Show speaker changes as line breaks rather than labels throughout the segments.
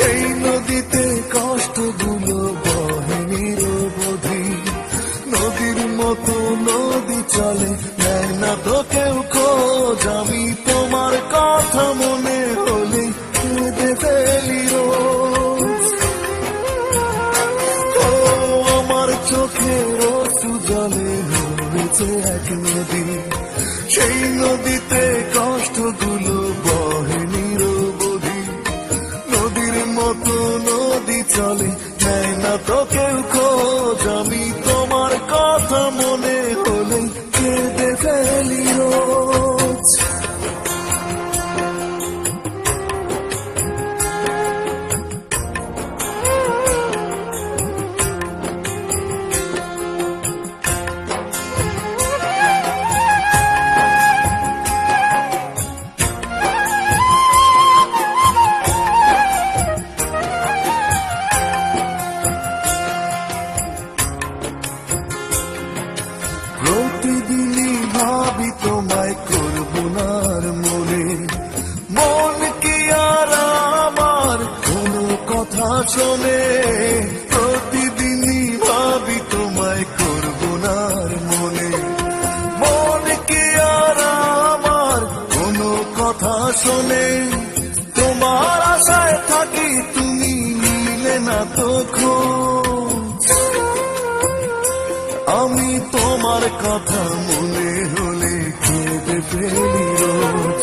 সেই নদীতে কষ্টগুলো বহে নিরবধি, নদীর মতো নদী চলে, নেয় না তো কেউ খোঁজ। আমি তোমার কথা মনে হলে কেঁদে ফেলি রোজ। ও আমার চোখের সুজলে হয়েছে এক নদী, সেই নদীতে কষ্টগুলো বহে নিরবধি, নদীর মতো নদী চলে, নেয় না তো কেউ খোঁজ। আমি তোমার কথা মনে হলে কেঁদে ফেলি রোজ। প্রতিদিনই ভাবি তোমায় করব না আর মনে, মন কি আর আমার কোনো কথা শোনে। প্রতিদিনই ভাবি তোমায় করব না আর মনে, মন কি আর আমার কোনো কথা শোনে। তোমার আশায় থাকি, তুমি নিলে না তো খোঁজ। আমি তোমার কথা মনে হলে কেঁদে ফেলি রোজ।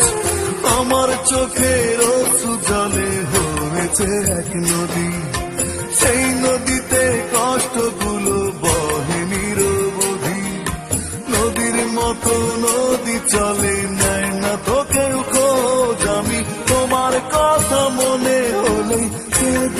আমার চোখের সুজলে হয়েছে এক নদী, সেই নদীতে কষ্টগুলো বহে নিরবধি, নদীর মতো নদী চলে, নেয় না তো কেউ খোঁজ। আমি তোমার কথা মনে হলে কেঁদে